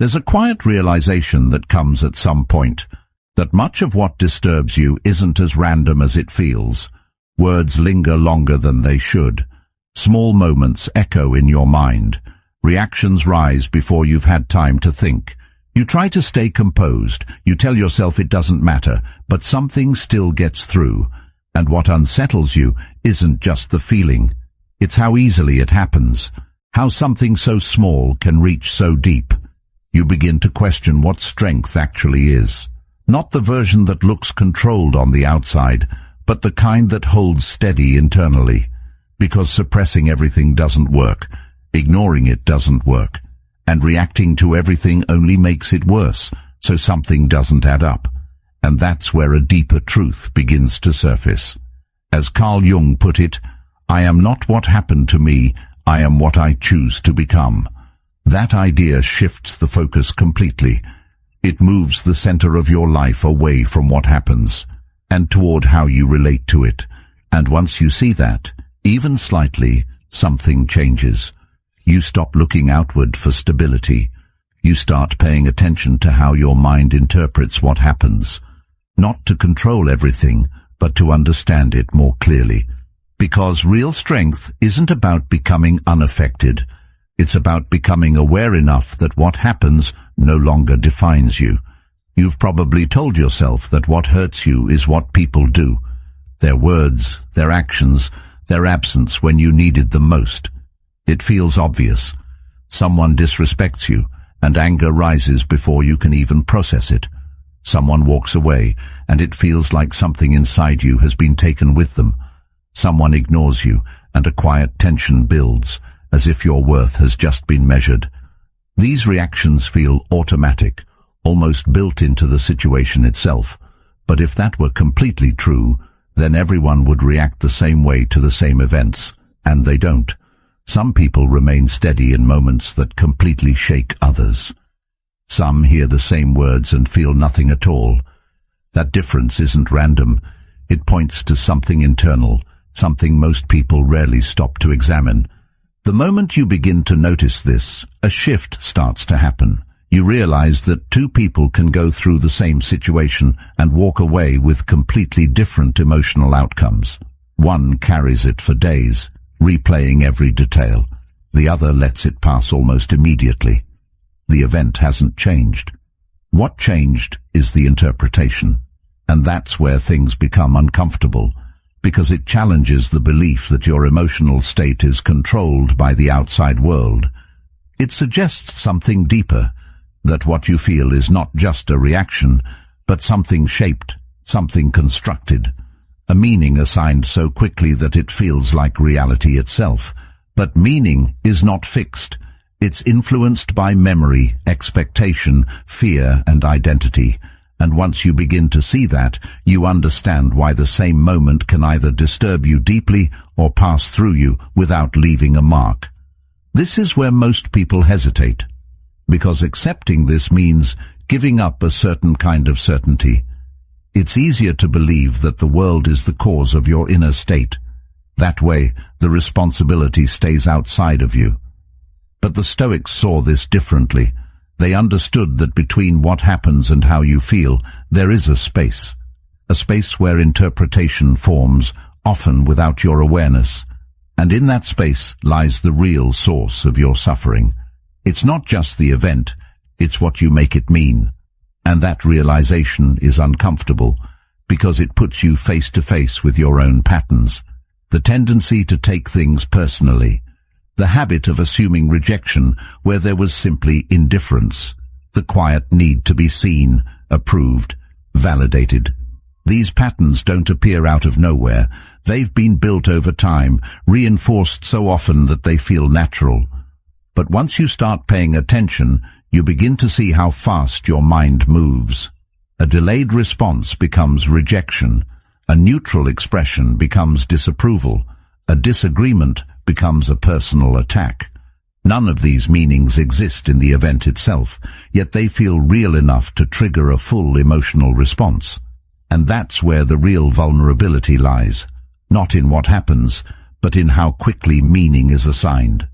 There's a quiet realization that comes at some point, that much of what disturbs you isn't as random as it feels. Words linger longer than they should. Small moments echo in your mind. Reactions rise before you've had time to think. You try to stay composed. You tell yourself it doesn't matter, but something still gets through. And what unsettles you isn't just the feeling. It's how easily it happens. How something so small can reach so deep. You begin to question what strength actually is. Not the version that looks controlled on the outside, but the kind that holds steady internally. Because suppressing everything doesn't work, ignoring it doesn't work, and reacting to everything only makes it worse, so something doesn't add up. And that's where a deeper truth begins to surface. As Carl Jung put it, I am not what happened to me, I am what I choose to become. That idea shifts the focus completely. It moves the center of your life away from what happens, and toward how you relate to it. And once you see that, even slightly, something changes. You stop looking outward for stability. You start paying attention to how your mind interprets what happens. Not to control everything, but to understand it more clearly. Because real strength isn't about becoming unaffected. It's about becoming aware enough that what happens no longer defines you. You've probably told yourself that what hurts you is what people do. Their words, their actions, their absence when you needed them most. It feels obvious. Someone disrespects you, and anger rises before you can even process it. Someone walks away, and it feels like something inside you has been taken with them. Someone ignores you, and a quiet tension builds, as if your worth has just been measured. These reactions feel automatic, almost built into the situation itself. But if that were completely true, then everyone would react the same way to the same events, and they don't. Some people remain steady in moments that completely shake others. Some hear the same words and feel nothing at all. That difference isn't random. It points to something internal, something most people rarely stop to examine. The moment you begin to notice this, a shift starts to happen. You realize that two people can go through the same situation and walk away with completely different emotional outcomes. One carries it for days, replaying every detail. The other lets it pass almost immediately. The event hasn't changed. What changed is the interpretation. And that's where things become uncomfortable, because it challenges the belief that your emotional state is controlled by the outside world. It suggests something deeper, that what you feel is not just a reaction, but something shaped, something constructed, a meaning assigned so quickly that it feels like reality itself. But meaning is not fixed. It's influenced by memory, expectation, fear, and identity. And once you begin to see that, you understand why the same moment can either disturb you deeply or pass through you without leaving a mark. This is where most people hesitate, because accepting this means giving up a certain kind of certainty. It's easier to believe that the world is the cause of your inner state. That way, the responsibility stays outside of you. But the Stoics saw this differently. They understood that between what happens and how you feel, there is a space where interpretation forms, often without your awareness. And in that space lies the real source of your suffering. It's not just the event, it's what you make it mean. And that realization is uncomfortable, because it puts you face to face with your own patterns. The tendency to take things personally. The habit of assuming rejection where there was simply indifference. The quiet need to be seen, approved, validated. These patterns don't appear out of nowhere. They've been built over time, reinforced so often that they feel natural. But once you start paying attention, you begin to see how fast your mind moves. A delayed response becomes rejection. A neutral expression becomes disapproval. A disagreement becomes a personal attack. None of these meanings exist in the event itself, yet they feel real enough to trigger a full emotional response. And that's where the real vulnerability lies, not in what happens, but in how quickly meaning is assigned.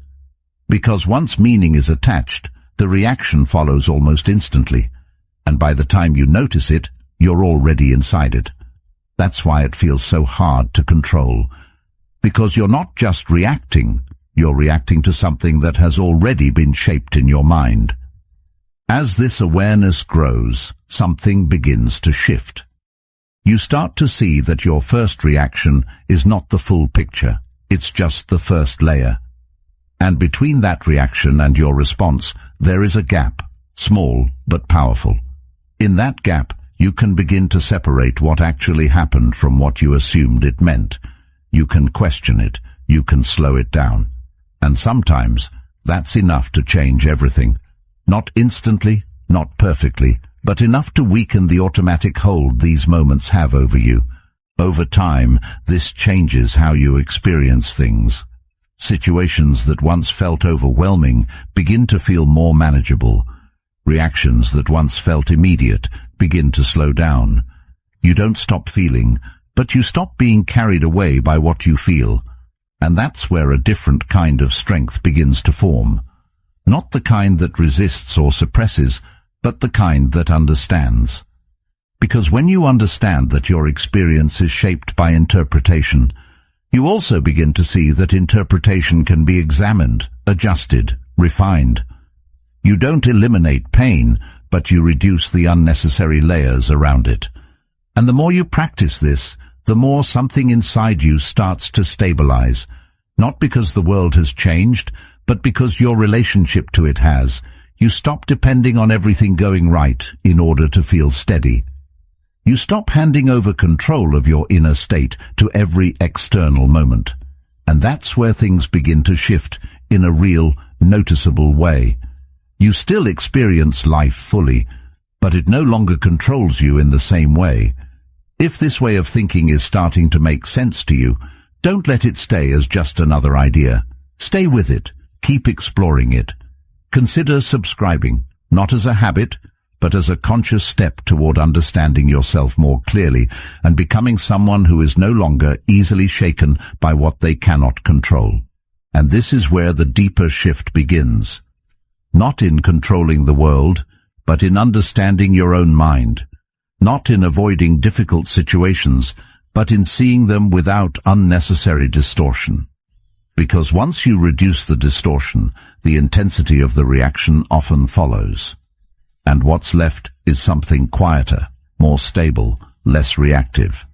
Because once meaning is attached, the reaction follows almost instantly, and by the time you notice it, you're already inside it. That's why it feels so hard to control, because you're not just reacting, you're reacting to something that has already been shaped in your mind. As this awareness grows, something begins to shift. You start to see that your first reaction is not the full picture, it's just the first layer. And between that reaction and your response, there is a gap, small but powerful. In that gap, you can begin to separate what actually happened from what you assumed it meant. You can question it, you can slow it down. And sometimes, that's enough to change everything. Not instantly, not perfectly, but enough to weaken the automatic hold these moments have over you. Over time, this changes how you experience things. Situations that once felt overwhelming begin to feel more manageable. Reactions that once felt immediate begin to slow down. You don't stop feeling, but you stop being carried away by what you feel. And that's where a different kind of strength begins to form. Not the kind that resists or suppresses, but the kind that understands. Because when you understand that your experience is shaped by interpretation, you also begin to see that interpretation can be examined, adjusted, refined. You don't eliminate pain, but you reduce the unnecessary layers around it. And the more you practice this, the more something inside you starts to stabilize, not because the world has changed, but because your relationship to it has. You stop depending on everything going right in order to feel steady. You stop handing over control of your inner state to every external moment. And that's where things begin to shift in a real, noticeable way. You still experience life fully, but it no longer controls you in the same way. If this way of thinking is starting to make sense to you, don't let it stay as just another idea. Stay with it. Keep exploring it. Consider subscribing, not as a habit, but as a conscious step toward understanding yourself more clearly and becoming someone who is no longer easily shaken by what they cannot control. And this is where the deeper shift begins. Not in controlling the world, but in understanding your own mind. Not in avoiding difficult situations, but in seeing them without unnecessary distortion. Because once you reduce the distortion, the intensity of the reaction often follows. And what's left is something quieter, more stable, less reactive.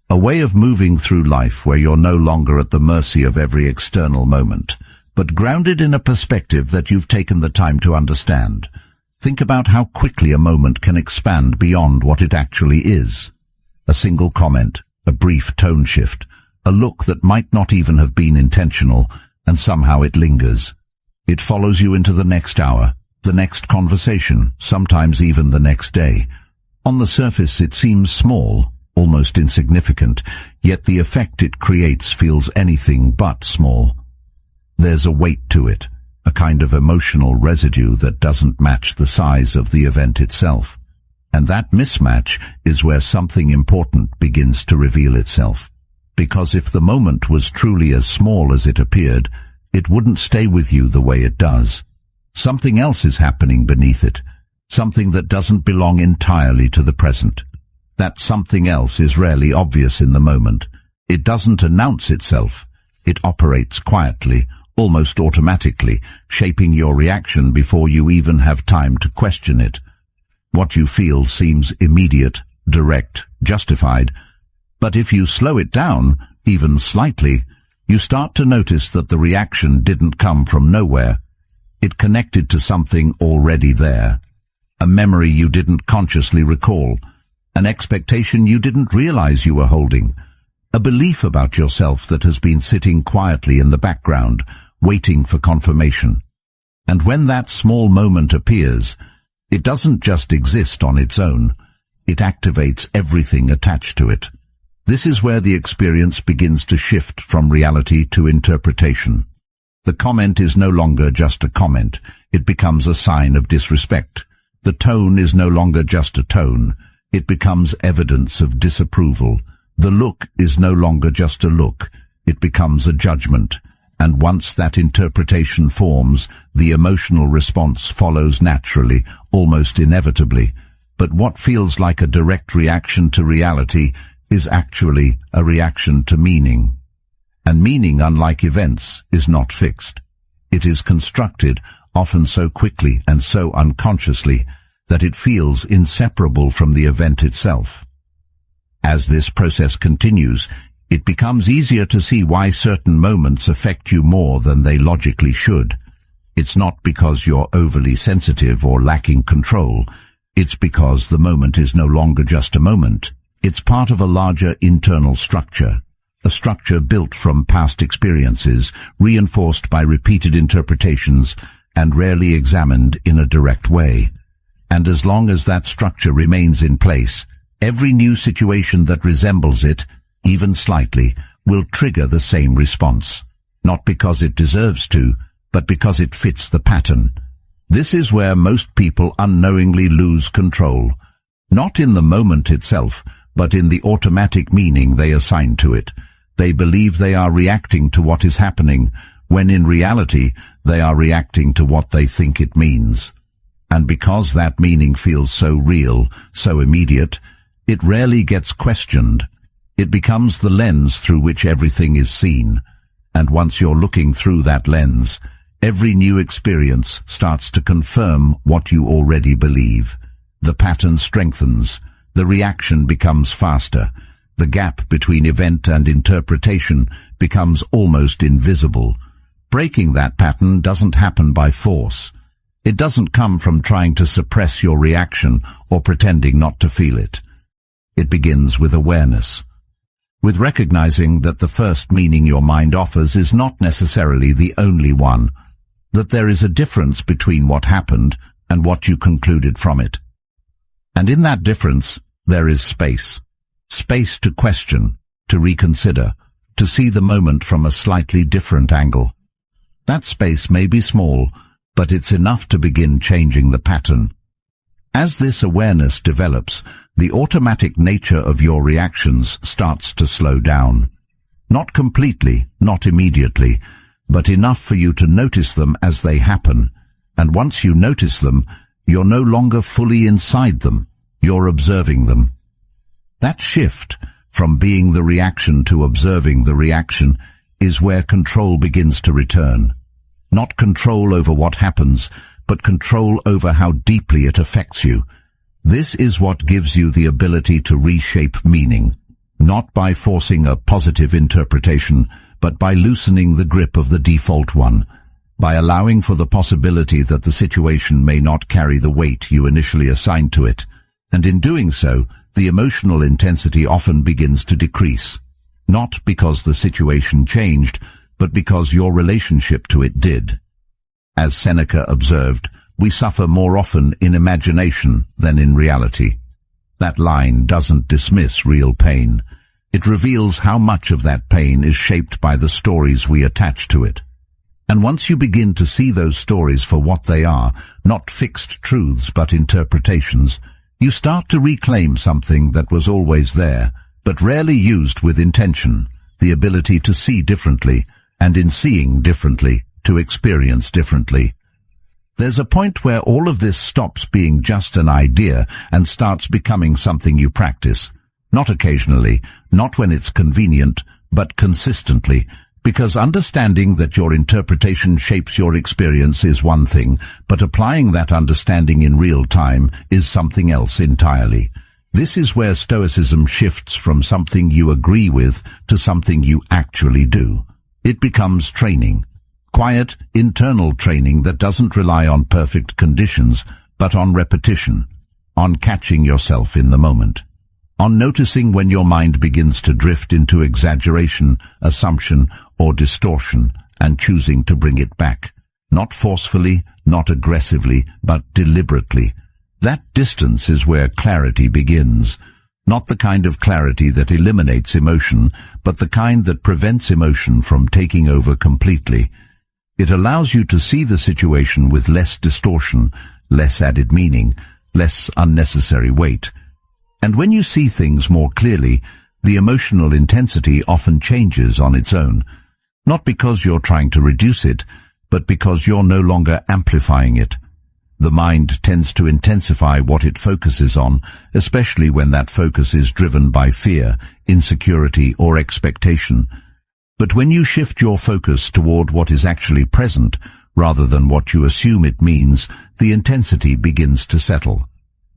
A way of moving through life where you're no longer at the mercy of every external moment, but grounded in a perspective that you've taken the time to understand. Think about how quickly a moment can expand beyond what it actually is. A single comment, a brief tone shift, a look that might not even have been intentional, and somehow it lingers. It follows you into the next hour, the next conversation, sometimes even the next day. On the surface it seems small, almost insignificant, yet the effect it creates feels anything but small. There's a weight to it, a kind of emotional residue that doesn't match the size of the event itself. And that mismatch is where something important begins to reveal itself. Because if the moment was truly as small as it appeared, it wouldn't stay with you the way it does. Something else is happening beneath it, something that doesn't belong entirely to the present. That something else is rarely obvious in the moment. It doesn't announce itself. It operates quietly, almost automatically, shaping your reaction before you even have time to question it. What you feel seems immediate, direct, justified, but if you slow it down, even slightly, you start to notice that the reaction didn't come from nowhere. It connected to something already there. A memory you didn't consciously recall, an expectation you didn't realize you were holding, a belief about yourself that has been sitting quietly in the background, waiting for confirmation. And when that small moment appears, it doesn't just exist on its own. It activates everything attached to it. This is where the experience begins to shift from reality to interpretation. The comment is no longer just a comment. It becomes a sign of disrespect. The tone is no longer just a tone. It becomes evidence of disapproval. The look is no longer just a look. It becomes a judgment. And once that interpretation forms, the emotional response follows naturally, almost inevitably. But what feels like a direct reaction to reality is actually a reaction to meaning. And meaning, unlike events, is not fixed. It is constructed, often so quickly and so unconsciously, that it feels inseparable from the event itself. As this process continues, it becomes easier to see why certain moments affect you more than they logically should. It's not because you're overly sensitive or lacking control. It's because the moment is no longer just a moment. It's part of a larger internal structure, a structure built from past experiences, reinforced by repeated interpretations, and rarely examined in a direct way. And as long as that structure remains in place, every new situation that resembles it, even slightly, will trigger the same response. Not because it deserves to, but because it fits the pattern. This is where most people unknowingly lose control. Not in the moment itself, but in the automatic meaning they assign to it. They believe they are reacting to what is happening, when in reality they are reacting to what they think it means. And because that meaning feels so real, so immediate, it rarely gets questioned. It becomes the lens through which everything is seen. And once you're looking through that lens, every new experience starts to confirm what you already believe. The pattern strengthens. The reaction becomes faster. The gap between event and interpretation becomes almost invisible. Breaking that pattern doesn't happen by force. It doesn't come from trying to suppress your reaction or pretending not to feel it. It begins with awareness. With recognizing that the first meaning your mind offers is not necessarily the only one, that there is a difference between what happened and what you concluded from it. And in that difference, there is space. Space to question, to reconsider, to see the moment from a slightly different angle. That space may be small, but it's enough to begin changing the pattern. As this awareness develops, the automatic nature of your reactions starts to slow down. Not completely, not immediately, but enough for you to notice them as they happen. And once you notice them, you're no longer fully inside them, you're observing them. That shift, from being the reaction to observing the reaction, is where control begins to return. Not control over what happens, but control over how deeply it affects you. This is what gives you the ability to reshape meaning, not by forcing a positive interpretation, but by loosening the grip of the default one, by allowing for the possibility that the situation may not carry the weight you initially assigned to it. And in doing so, the emotional intensity often begins to decrease, not because the situation changed, but because your relationship to it did. As Seneca observed, we suffer more often in imagination than in reality. That line doesn't dismiss real pain. It reveals how much of that pain is shaped by the stories we attach to it. And once you begin to see those stories for what they are, not fixed truths but interpretations, you start to reclaim something that was always there, but rarely used with intention, the ability to see differently, and in seeing differently, to experience differently. There's a point where all of this stops being just an idea and starts becoming something you practice. Not occasionally, not when it's convenient, but consistently, because understanding that your interpretation shapes your experience is one thing, but applying that understanding in real time is something else entirely. This is where Stoicism shifts from something you agree with to something you actually do. It becomes training. Quiet, internal training that doesn't rely on perfect conditions, but on repetition, on catching yourself in the moment, on noticing when your mind begins to drift into exaggeration, assumption, or distortion, and choosing to bring it back, not forcefully, not aggressively, but deliberately. That distance is where clarity begins, not the kind of clarity that eliminates emotion, but the kind that prevents emotion from taking over completely. It allows you to see the situation with less distortion, less added meaning, less unnecessary weight. And when you see things more clearly, the emotional intensity often changes on its own. Not because you're trying to reduce it, but because you're no longer amplifying it. The mind tends to intensify what it focuses on, especially when that focus is driven by fear, insecurity, or expectation. But when you shift your focus toward what is actually present, rather than what you assume it means, the intensity begins to settle.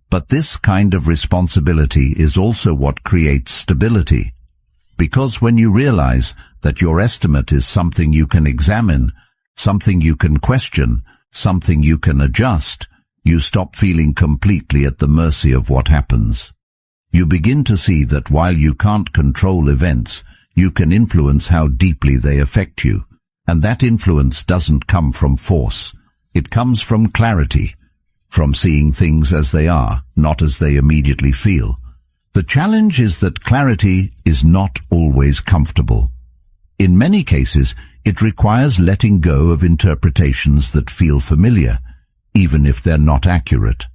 But this kind of responsibility is also what creates stability. Because when you realize that your estimate is something you can examine, something you can question, something you can adjust, you stop feeling completely at the mercy of what happens. You begin to see that while you can't control events, you can influence how deeply they affect you. And that influence doesn't come from force. It comes from clarity, from seeing things as they are, not as they immediately feel. The challenge is that clarity is not always comfortable. In many cases, it requires letting go of interpretations that feel familiar, even if they're not accurate.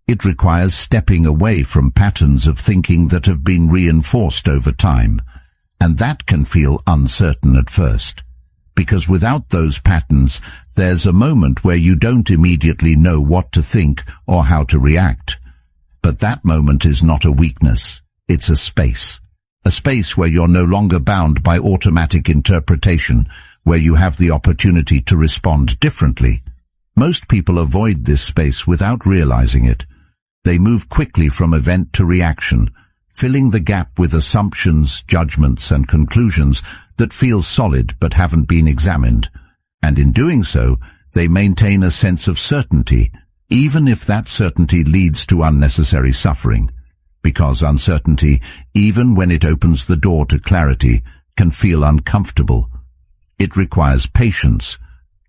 It requires stepping away from patterns of thinking that have been reinforced over time, and that can feel uncertain at first. Because without those patterns, there's a moment where you don't immediately know what to think or how to react. But that moment is not a weakness, it's a space where you're no longer bound by automatic interpretation, where you have the opportunity to respond differently. Most people avoid this space without realizing it. They move quickly from event to reaction, filling the gap with assumptions, judgments, and conclusions that feel solid but haven't been examined. And in doing so, they maintain a sense of certainty, even if that certainty leads to unnecessary suffering. Because uncertainty, even when it opens the door to clarity, can feel uncomfortable. It requires patience.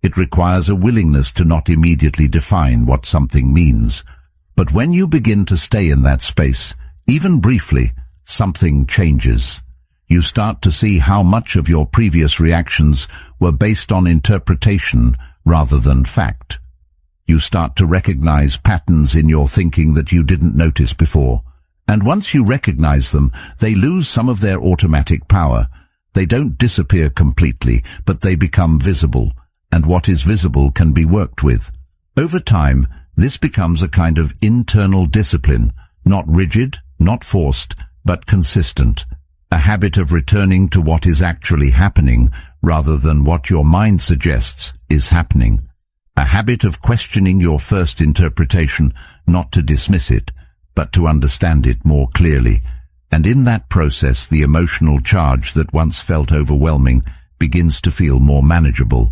It requires a willingness to not immediately define what something means. But when you begin to stay in that space, even briefly, something changes. You start to see how much of your previous reactions were based on interpretation rather than fact. You start to recognize patterns in your thinking that you didn't notice before. And once you recognize them, they lose some of their automatic power. They don't disappear completely, but they become visible. And what is visible can be worked with. Over time, this becomes a kind of internal discipline, not rigid, not forced, but consistent. A habit of returning to what is actually happening rather than what your mind suggests is happening. A habit of questioning your first interpretation, not to dismiss it, but to understand it more clearly. And in that process, the emotional charge that once felt overwhelming begins to feel more manageable.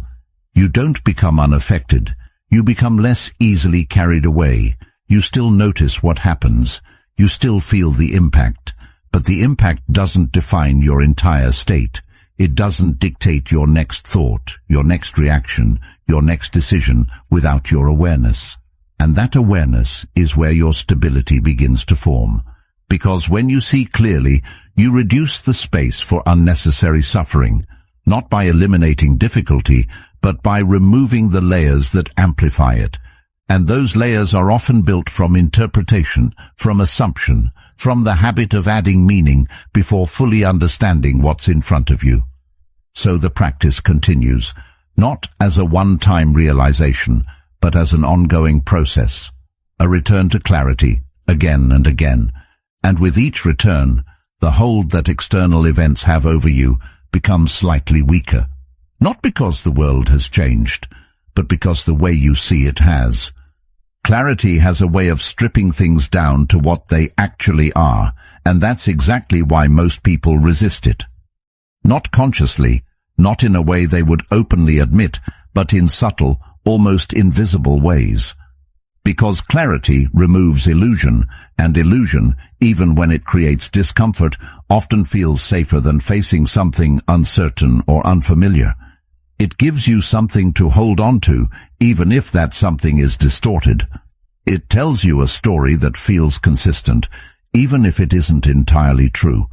You don't become unaffected. You become less easily carried away. You still notice what happens. You still feel the impact. But the impact doesn't define your entire state. It doesn't dictate your next thought, your next reaction, your next decision without your awareness. And that awareness is where your stability begins to form. Because when you see clearly, you reduce the space for unnecessary suffering, not by eliminating difficulty, but by removing the layers that amplify it. And those layers are often built from interpretation, from assumption, from the habit of adding meaning before fully understanding what's in front of you. So the practice continues, not as a one-time realization, but as an ongoing process, a return to clarity, again and again. And with each return, the hold that external events have over you becomes slightly weaker. Not because the world has changed, but because the way you see it has. Clarity has a way of stripping things down to what they actually are, and that's exactly why most people resist it. Not consciously, not in a way they would openly admit, but in subtle, almost invisible ways. Because clarity removes illusion, and illusion, even when it creates discomfort, often feels safer than facing something uncertain or unfamiliar. It gives you something to hold on to, even if that something is distorted. It tells you a story that feels consistent, even if it isn't entirely true.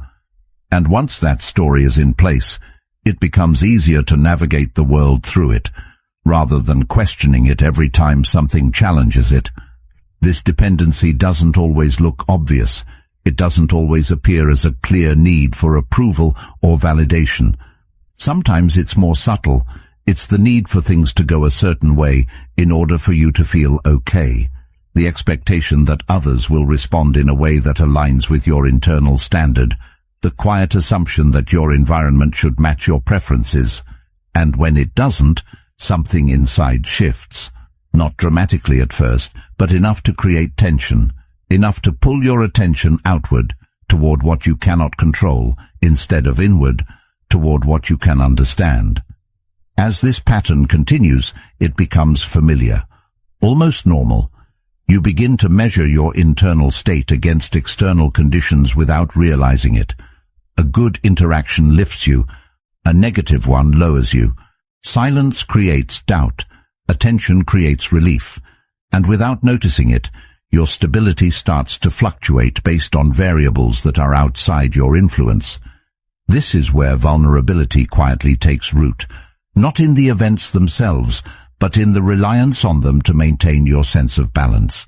And once that story is in place, it becomes easier to navigate the world through it, rather than questioning it every time something challenges it. This dependency doesn't always look obvious. It doesn't always appear as a clear need for approval or validation. Sometimes it's more subtle. It's the need for things to go a certain way in order for you to feel okay. The expectation that others will respond in a way that aligns with your internal standard. The quiet assumption that your environment should match your preferences. And when it doesn't, something inside shifts. Not dramatically at first, but enough to create tension. Enough to pull your attention outward, toward what you cannot control, instead of inward, toward what you can understand. As this pattern continues, it becomes familiar, almost normal. You begin to measure your internal state against external conditions without realizing it. A good interaction lifts you, a negative one lowers you. Silence creates doubt, attention creates relief, and without noticing it, your stability starts to fluctuate based on variables that are outside your influence. This is where vulnerability quietly takes root, not in the events themselves, but in the reliance on them to maintain your sense of balance.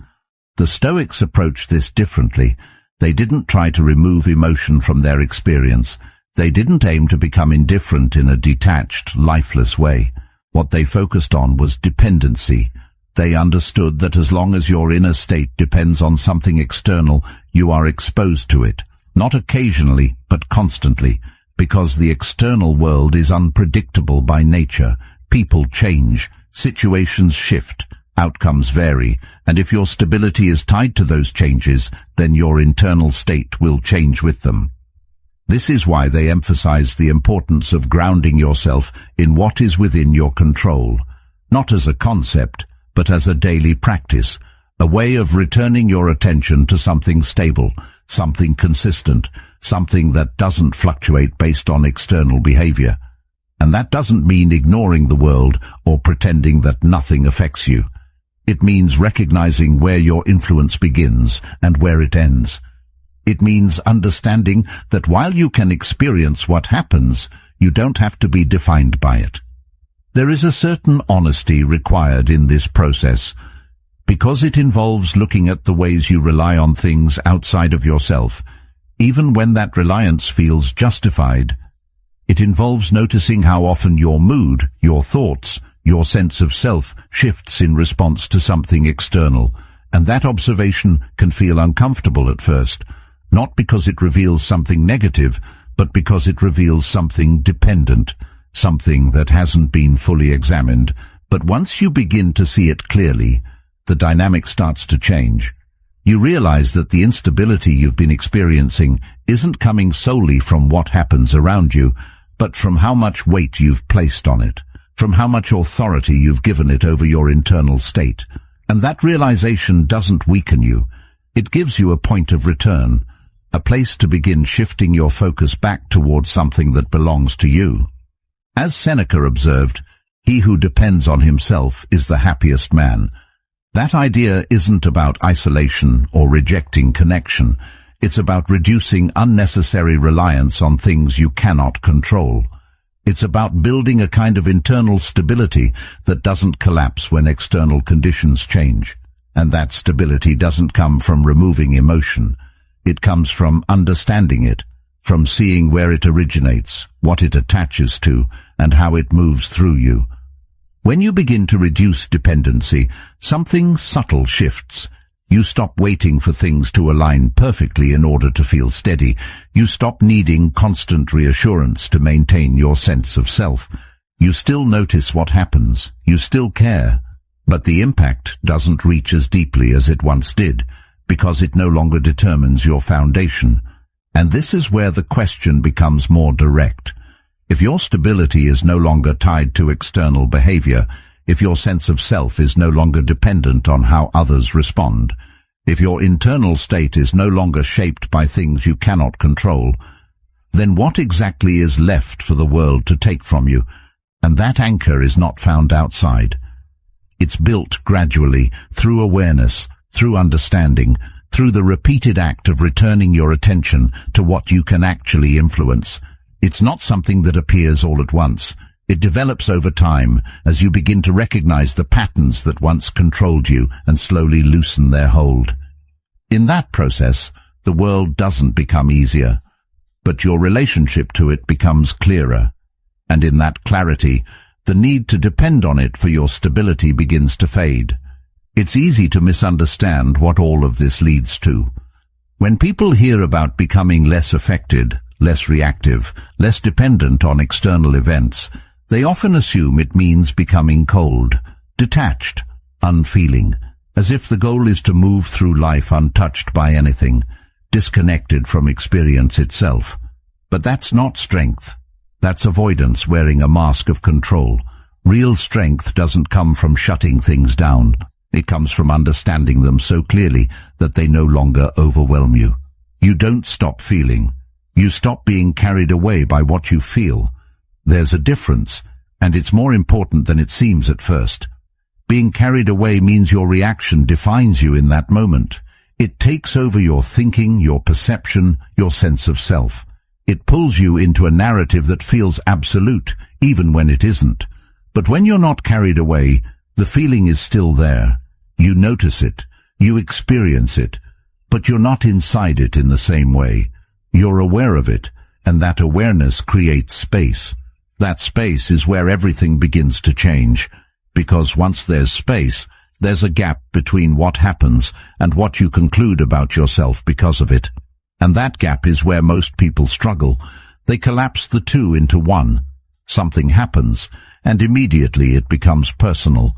The Stoics approached this differently. They didn't try to remove emotion from their experience. They didn't aim to become indifferent in a detached, lifeless way. What they focused on was dependency. They understood that as long as your inner state depends on something external, you are exposed to it, not occasionally, but constantly, because the external world is unpredictable by nature. People change, situations shift, outcomes vary, and if your stability is tied to those changes, then your internal state will change with them. This is why they emphasize the importance of grounding yourself in what is within your control, not as a concept, but as a daily practice, a way of returning your attention to something stable, something consistent, something that doesn't fluctuate based on external behavior. And that doesn't mean ignoring the world or pretending that nothing affects you. It means recognizing where your influence begins and where it ends. It means understanding that while you can experience what happens, you don't have to be defined by it. There is a certain honesty required in this process, because it involves looking at the ways you rely on things outside of yourself, even when that reliance feels justified. It involves noticing how often your mood, your thoughts, your sense of self shifts in response to something external, and that observation can feel uncomfortable at first, not because it reveals something negative, but because it reveals something dependent, something that hasn't been fully examined. But once you begin to see it clearly, the dynamic starts to change. You realize that the instability you've been experiencing isn't coming solely from what happens around you, but from how much weight you've placed on it, from how much authority you've given it over your internal state. And that realization doesn't weaken you. It gives you a point of return, a place to begin shifting your focus back towards something that belongs to you. As Seneca observed, he who depends on himself is the happiest man. That idea isn't about isolation or rejecting connection. It's about reducing unnecessary reliance on things you cannot control. It's about building a kind of internal stability that doesn't collapse when external conditions change. And that stability doesn't come from removing emotion. It comes from understanding it, from seeing where it originates, what it attaches to, and how it moves through you. When you begin to reduce dependency, something subtle shifts. You stop waiting for things to align perfectly in order to feel steady. You stop needing constant reassurance to maintain your sense of self. You still notice what happens. You still care. But the impact doesn't reach as deeply as it once did, because it no longer determines your foundation. And this is where the question becomes more direct. If your stability is no longer tied to external behavior, if your sense of self is no longer dependent on how others respond, if your internal state is no longer shaped by things you cannot control, then what exactly is left for the world to take from you? And that anchor is not found outside. It's built gradually, through awareness, through understanding, through the repeated act of returning your attention to what you can actually influence. It's not something that appears all at once. It develops over time as you begin to recognize the patterns that once controlled you and slowly loosen their hold. In that process, the world doesn't become easier, but your relationship to it becomes clearer. And in that clarity, the need to depend on it for your stability begins to fade. It's easy to misunderstand what all of this leads to. When people hear about becoming less affected, less reactive, less dependent on external events, they often assume it means becoming cold, detached, unfeeling, as if the goal is to move through life untouched by anything, disconnected from experience itself. But that's not strength. That's avoidance wearing a mask of control. Real strength doesn't come from shutting things down. It comes from understanding them so clearly that they no longer overwhelm you. You don't stop feeling. You stop being carried away by what you feel. There's a difference, and it's more important than it seems at first. Being carried away means your reaction defines you in that moment. It takes over your thinking, your perception, your sense of self. It pulls you into a narrative that feels absolute, even when it isn't. But when you're not carried away, the feeling is still there. You notice it, you experience it, but you're not inside it in the same way. You're aware of it, and that awareness creates space. That space is where everything begins to change, because once there's space, there's a gap between what happens and what you conclude about yourself because of it. And that gap is where most people struggle. They collapse the two into one. Something happens, and immediately it becomes personal.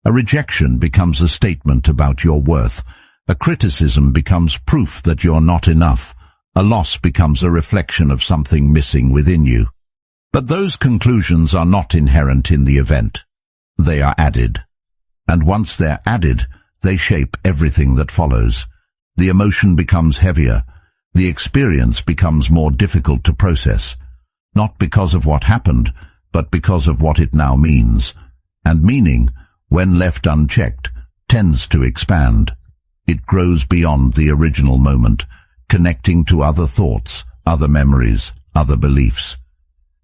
A rejection becomes a statement about your worth. A criticism becomes proof that you're not enough. A loss becomes a reflection of something missing within you. But those conclusions are not inherent in the event. They are added. And once they're added, they shape everything that follows. The emotion becomes heavier. The experience becomes more difficult to process. Not because of what happened, but because of what it now means. And meaning, when left unchecked, tends to expand. It grows beyond the original moment, connecting to other thoughts, other memories, other beliefs.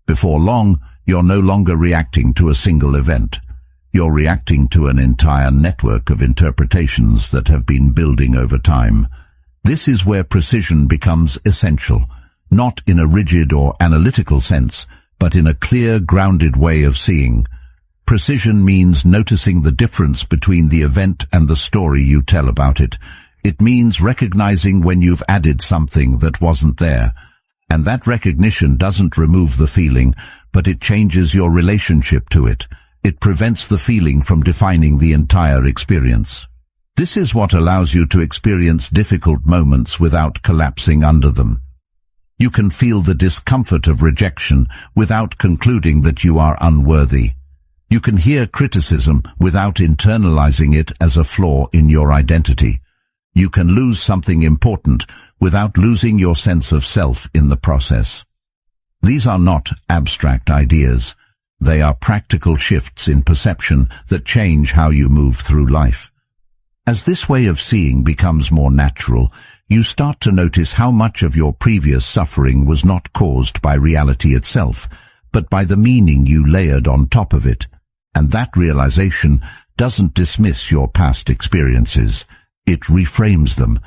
Before long, you're no longer reacting to a single event. You're reacting to an entire network of interpretations that have been building over time. This is where precision becomes essential, not in a rigid or analytical sense, but in a clear, grounded way of seeing. Precision means noticing the difference between the event and the story you tell about it. It means recognizing when you've added something that wasn't there. And that recognition doesn't remove the feeling, but it changes your relationship to it. It prevents the feeling from defining the entire experience. This is what allows you to experience difficult moments without collapsing under them. You can feel the discomfort of rejection without concluding that you are unworthy. You can hear criticism without internalizing it as a flaw in your identity. You can lose something important without losing your sense of self in the process. These are not abstract ideas. They are practical shifts in perception that change how you move through life. As this way of seeing becomes more natural, you start to notice how much of your previous suffering was not caused by reality itself, but by the meaning you layered on top of it. And that realization doesn't dismiss your past experiences. It reframes them.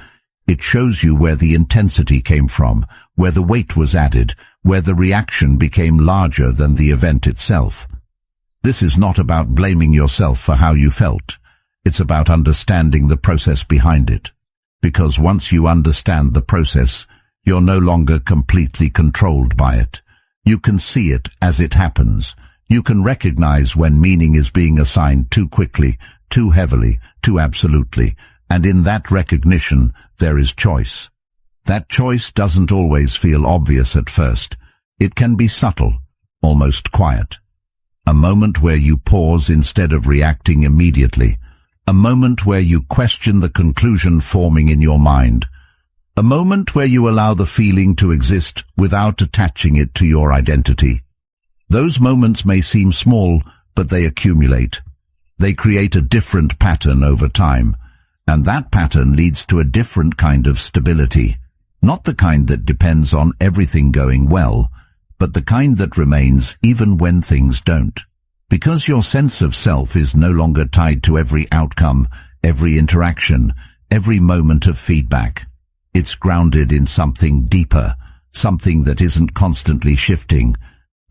It shows you where the intensity came from, where the weight was added, where the reaction became larger than the event itself. This is not about blaming yourself for how you felt. It's about understanding the process behind it. Because once you understand the process, you're no longer completely controlled by it. You can see it as it happens. You can recognize when meaning is being assigned too quickly, too heavily, too absolutely, and in that recognition there is choice. That choice doesn't always feel obvious at first. It can be subtle, almost quiet. A moment where you pause instead of reacting immediately. A moment where you question the conclusion forming in your mind. A moment where you allow the feeling to exist without attaching it to your identity. Those moments may seem small, but they accumulate. They create a different pattern over time, and that pattern leads to a different kind of stability. Not the kind that depends on everything going well, but the kind that remains even when things don't. Because your sense of self is no longer tied to every outcome, every interaction, every moment of feedback. It's grounded in something deeper, something that isn't constantly shifting,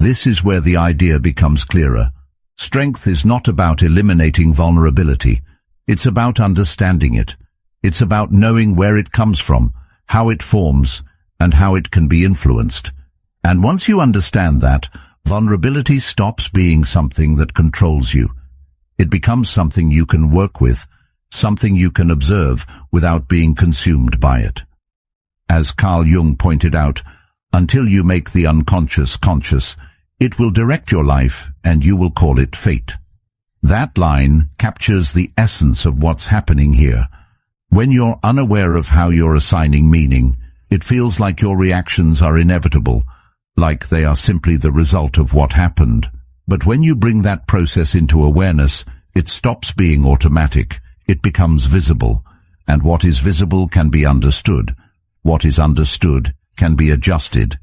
This is where the idea becomes clearer. Strength is not about eliminating vulnerability. It's about understanding it. It's about knowing where it comes from, how it forms, and how it can be influenced. And once you understand that, vulnerability stops being something that controls you. It becomes something you can work with, something you can observe without being consumed by it. As Carl Jung pointed out, until you make the unconscious conscious, it will direct your life and you will call it fate. That line captures the essence of what's happening here. When you're unaware of how you're assigning meaning, it feels like your reactions are inevitable, like they are simply the result of what happened. But when you bring that process into awareness, it stops being automatic. It becomes visible. And what is visible can be understood. What is understood can be adjusted.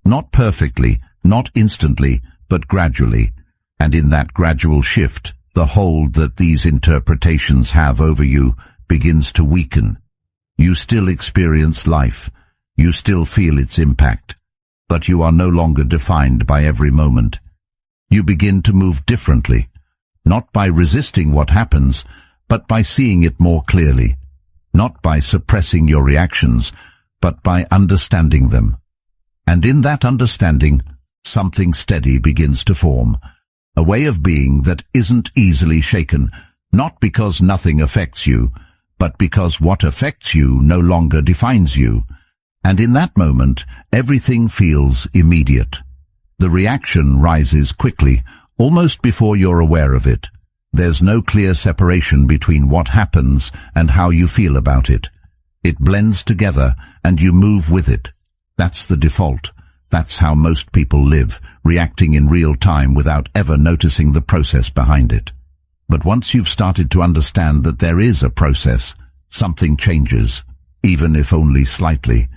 Not perfectly, not instantly, but gradually. And in that gradual shift, the hold that these interpretations have over you begins to weaken. You still experience life. You still feel its impact. But you are no longer defined by every moment. You begin to move differently, not by resisting what happens, but by seeing it more clearly, not by suppressing your reactions, but by understanding them. And in that understanding, something steady begins to form, a way of being that isn't easily shaken, not because nothing affects you, but because what affects you no longer defines you. And in that moment, everything feels immediate. The reaction rises quickly, almost before you're aware of it. There's no clear separation between what happens and how you feel about it. It blends together and you move with it. That's the default. That's how most people live, reacting in real time without ever noticing the process behind it. But once you've started to understand that there is a process, something changes, even if only slightly.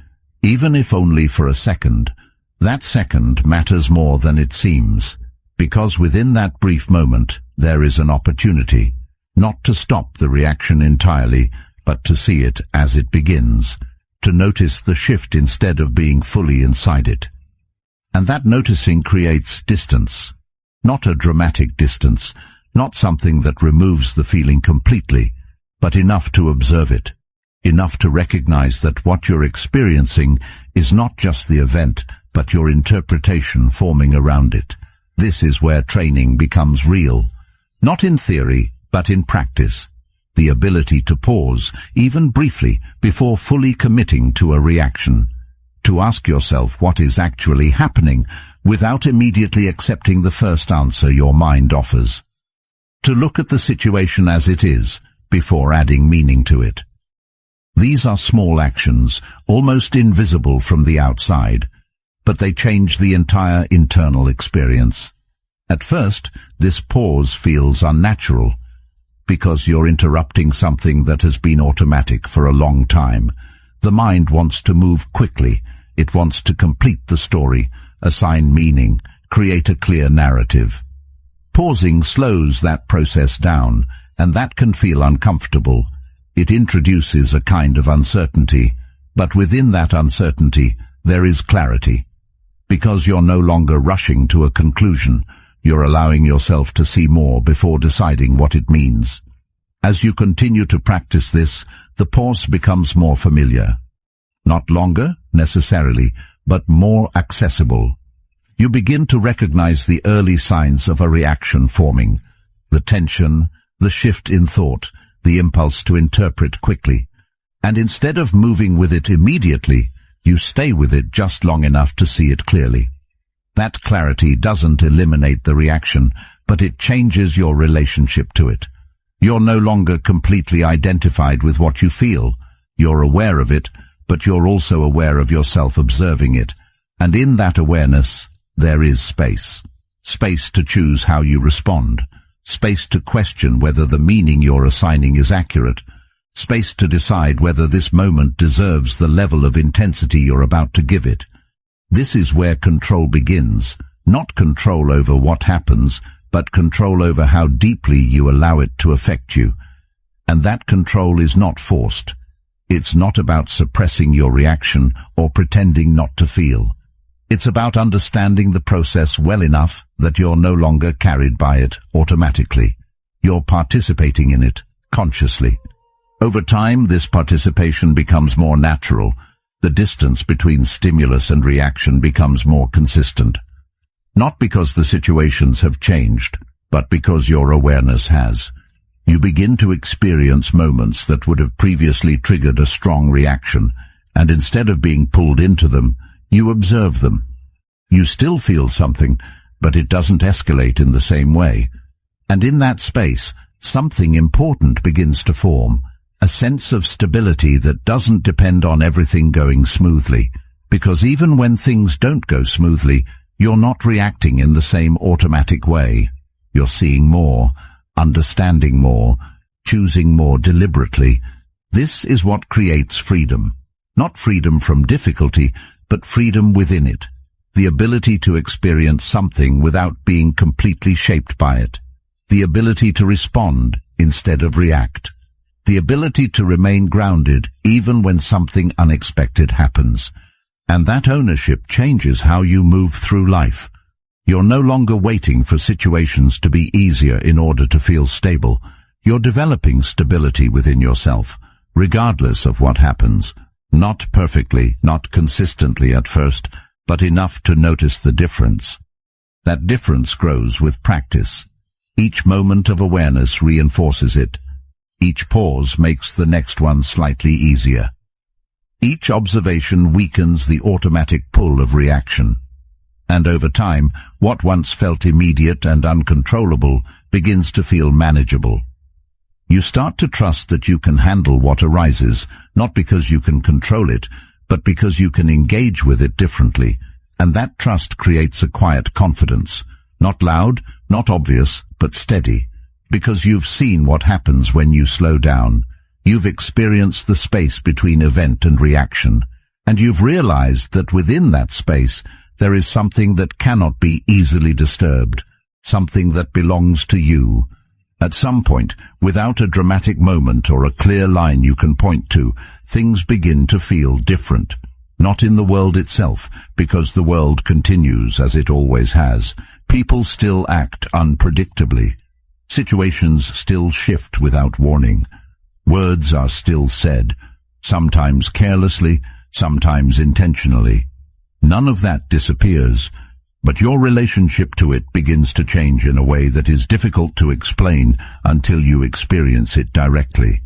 Even if only for a second, that second matters more than it seems, because within that brief moment there is an opportunity, not to stop the reaction entirely, but to see it as it begins, to notice the shift instead of being fully inside it. And that noticing creates distance, not a dramatic distance, not something that removes the feeling completely, but enough to observe it. Enough to recognize that what you're experiencing is not just the event, but your interpretation forming around it. This is where training becomes real, not in theory, but in practice. The ability to pause, even briefly, before fully committing to a reaction. To ask yourself what is actually happening, without immediately accepting the first answer your mind offers. To look at the situation as it is, before adding meaning to it. These are small actions, almost invisible from the outside, but they change the entire internal experience. At first, this pause feels unnatural, because you're interrupting something that has been automatic for a long time. The mind wants to move quickly. It wants to complete the story, assign meaning, create a clear narrative. Pausing slows that process down, and that can feel uncomfortable. It introduces a kind of uncertainty, but within that uncertainty, there is clarity. Because you're no longer rushing to a conclusion, you're allowing yourself to see more before deciding what it means. As you continue to practice this, the pause becomes more familiar. Not longer, necessarily, but more accessible. You begin to recognize the early signs of a reaction forming, the tension, the shift in thought, the impulse to interpret quickly. And instead of moving with it immediately, you stay with it just long enough to see it clearly. That clarity doesn't eliminate the reaction, but it changes your relationship to it. You're no longer completely identified with what you feel. You're aware of it, but you're also aware of yourself observing it. And in that awareness, there is space. Space to choose how you respond. Space to question whether the meaning you're assigning is accurate. Space to decide whether this moment deserves the level of intensity you're about to give it. This is where control begins, not control over what happens, but control over how deeply you allow it to affect you. And that control is not forced. It's not about suppressing your reaction or pretending not to feel. It's about understanding the process well enough that you're no longer carried by it automatically. You're participating in it consciously. Over time, this participation becomes more natural. The distance between stimulus and reaction becomes more consistent. Not because the situations have changed, but because your awareness has. You begin to experience moments that would have previously triggered a strong reaction, and instead of being pulled into them, you observe them. You still feel something, but it doesn't escalate in the same way. And in that space, something important begins to form, a sense of stability that doesn't depend on everything going smoothly, because even when things don't go smoothly, you're not reacting in the same automatic way. You're seeing more, understanding more, choosing more deliberately. This is what creates freedom. Not freedom from difficulty, but freedom within it. The ability to experience something without being completely shaped by it. The ability to respond instead of react. The ability to remain grounded even when something unexpected happens. And that ownership changes how you move through life. You're no longer waiting for situations to be easier in order to feel stable. You're developing stability within yourself, regardless of what happens. Not perfectly, not consistently at first, but enough to notice the difference. That difference grows with practice. Each moment of awareness reinforces it. Each pause makes the next one slightly easier. Each observation weakens the automatic pull of reaction. And over time, what once felt immediate and uncontrollable begins to feel manageable. You start to trust that you can handle what arises, not because you can control it, but because you can engage with it differently, and that trust creates a quiet confidence, not loud, not obvious, but steady, because you've seen what happens when you slow down. You've experienced the space between event and reaction, and you've realized that within that space there is something that cannot be easily disturbed, something that belongs to you. At some point, without a dramatic moment or a clear line you can point to, things begin to feel different. Not in the world itself, because the world continues as it always has. People still act unpredictably. Situations still shift without warning. Words are still said, sometimes carelessly, sometimes intentionally. None of that disappears, but your relationship to it begins to change in a way that is difficult to explain until you experience it directly.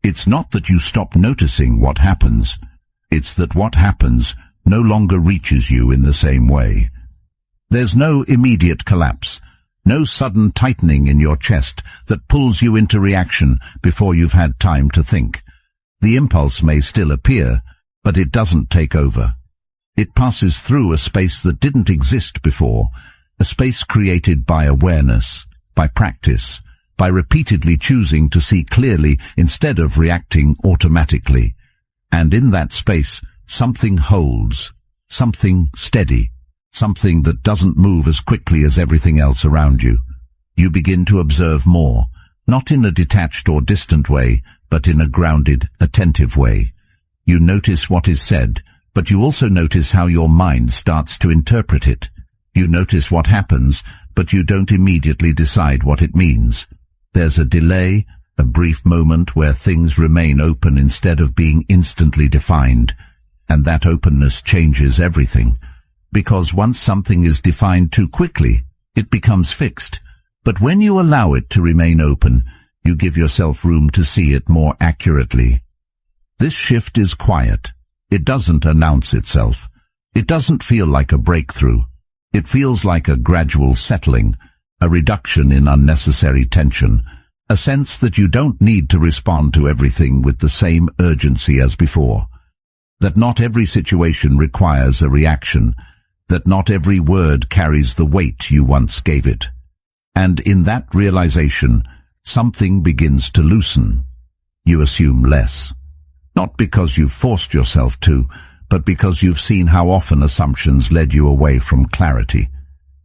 It's not that you stop noticing what happens. It's that what happens no longer reaches you in the same way. There's no immediate collapse, no sudden tightening in your chest that pulls you into reaction before you've had time to think. The impulse may still appear, but it doesn't take over. It passes through a space that didn't exist before, a space created by awareness, by practice, by repeatedly choosing to see clearly instead of reacting automatically. And in that space, something holds, something steady, something that doesn't move as quickly as everything else around you. You begin to observe more, not in a detached or distant way, but in a grounded, attentive way. You notice what is said, but you also notice how your mind starts to interpret it. You notice what happens, but you don't immediately decide what it means. There's a delay, a brief moment where things remain open instead of being instantly defined, and that openness changes everything. Because once something is defined too quickly, it becomes fixed. But when you allow it to remain open, you give yourself room to see it more accurately. This shift is quiet. It doesn't announce itself. It doesn't feel like a breakthrough. It feels like a gradual settling, a reduction in unnecessary tension, a sense that you don't need to respond to everything with the same urgency as before, that not every situation requires a reaction, that not every word carries the weight you once gave it. And in that realization, something begins to loosen. You assume less. Not because you've forced yourself to, but because you've seen how often assumptions led you away from clarity.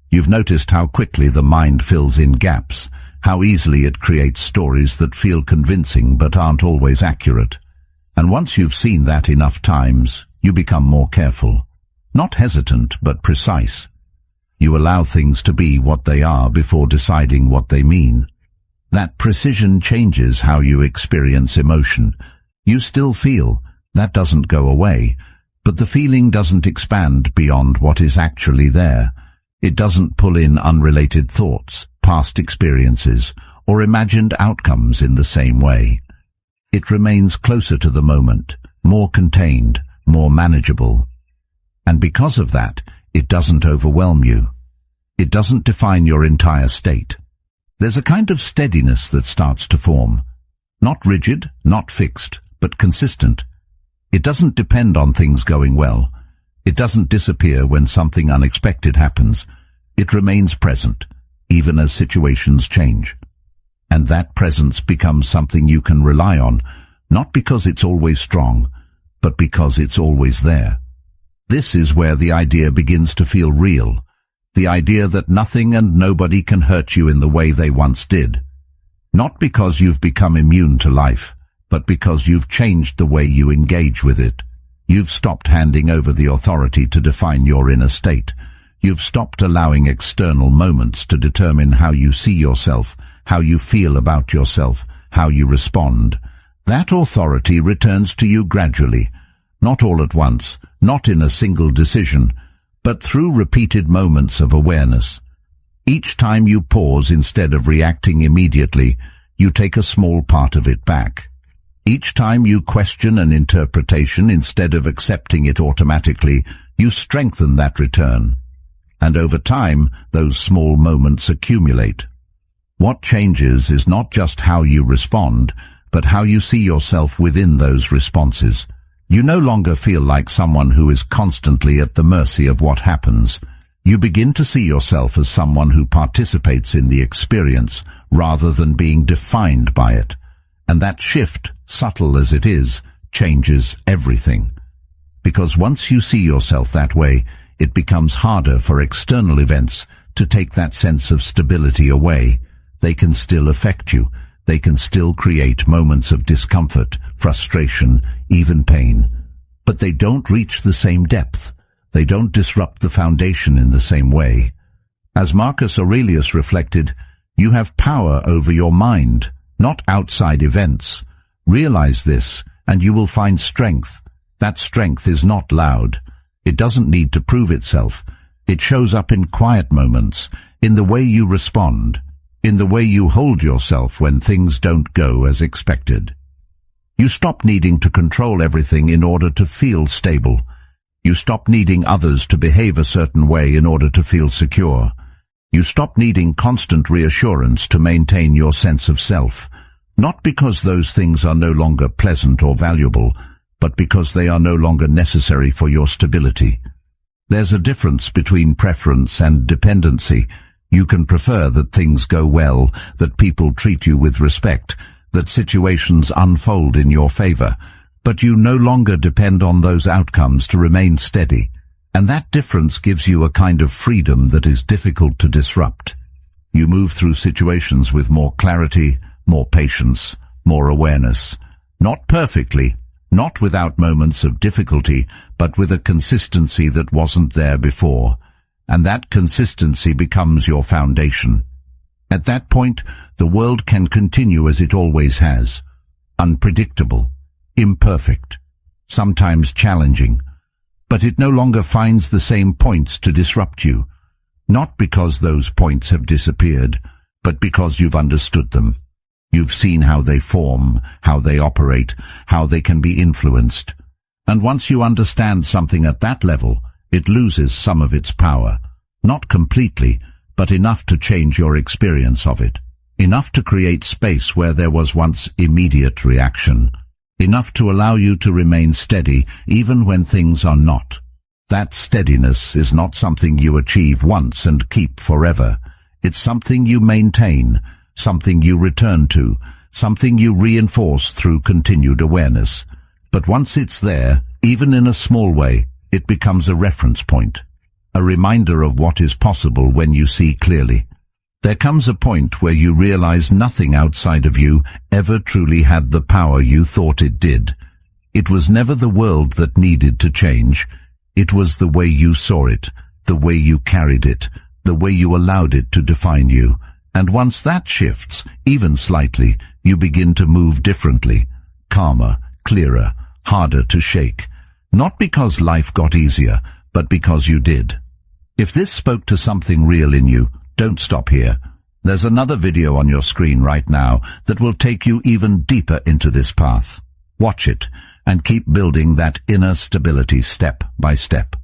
You've noticed how quickly the mind fills in gaps, how easily it creates stories that feel convincing but aren't always accurate. And once you've seen that enough times, you become more careful. not hesitant but precise. You allow things to be what they are before deciding what they mean. That precision changes how you experience emotion. You still feel, that doesn't go away, but the feeling doesn't expand beyond what is actually there. It doesn't pull in unrelated thoughts, past experiences, or imagined outcomes in the same way. It remains closer to the moment, more contained, more manageable. And because of that, it doesn't overwhelm you. It doesn't define your entire state. There's a kind of steadiness that starts to form. Not rigid, not fixed, but consistent. It doesn't depend on things going well. It doesn't disappear when something unexpected happens. It remains present, even as situations change. And that presence becomes something you can rely on, not because it's always strong, but because it's always there. This is where the idea begins to feel real. The idea that nothing and nobody can hurt you in the way they once did. Not because you've become immune to life, but because you've changed the way you engage with it. You've stopped handing over the authority to define your inner state. You've stopped allowing external moments to determine how you see yourself, how you feel about yourself, how you respond. That authority returns to you gradually, not all at once, not in a single decision, but through repeated moments of awareness. Each time you pause instead of reacting immediately, you take a small part of it back. Each time you question an interpretation instead of accepting it automatically, you strengthen that return. And over time, those small moments accumulate. What changes is not just how you respond, but how you see yourself within those responses. You no longer feel like someone who is constantly at the mercy of what happens. You begin to see yourself as someone who participates in the experience rather than being defined by it. And that shift, subtle as it is, changes everything. Because once you see yourself that way, it becomes harder for external events to take that sense of stability away. They can still affect you. They can still create moments of discomfort, frustration, even pain. But they don't reach the same depth. They don't disrupt the foundation in the same way. As Marcus Aurelius reflected, you have power over your mind, not outside events. Realize this, and you will find strength. That strength is not loud. It doesn't need to prove itself. It shows up in quiet moments, in the way you respond, in the way you hold yourself when things don't go as expected. You stop needing to control everything in order to feel stable. You stop needing others to behave a certain way in order to feel secure. You stop needing constant reassurance to maintain your sense of self, not because those things are no longer pleasant or valuable, but because they are no longer necessary for your stability. There's a difference between preference and dependency. You can prefer that things go well, that people treat you with respect, that situations unfold in your favor, but you no longer depend on those outcomes to remain steady. And that difference gives you a kind of freedom that is difficult to disrupt. You move through situations with more clarity, more patience, more awareness. Not perfectly, not without moments of difficulty, but with a consistency that wasn't there before. And that consistency becomes your foundation. At that point, the world can continue as it always has. Unpredictable, imperfect, sometimes challenging. But it no longer finds the same points to disrupt you. Not because those points have disappeared, but because you've understood them. You've seen how they form, how they operate, how they can be influenced. And once you understand something at that level, it loses some of its power. Not completely, but enough to change your experience of it. Enough to create space where there was once immediate reaction. Enough to allow you to remain steady even when things are not. That steadiness is not something you achieve once and keep forever. It's something you maintain, something you return to, something you reinforce through continued awareness. But once it's there, even in a small way, it becomes a reference point. A reminder of what is possible when you see clearly. There comes a point where you realize nothing outside of you ever truly had the power you thought it did. It was never the world that needed to change. It was the way you saw it, the way you carried it, the way you allowed it to define you. And once that shifts, even slightly, you begin to move differently, calmer, clearer, harder to shake. Not because life got easier, but because you did. If this spoke to something real in you, don't stop here. There's another video on your screen right now that will take you even deeper into this path. Watch it and keep building that inner stability step by step.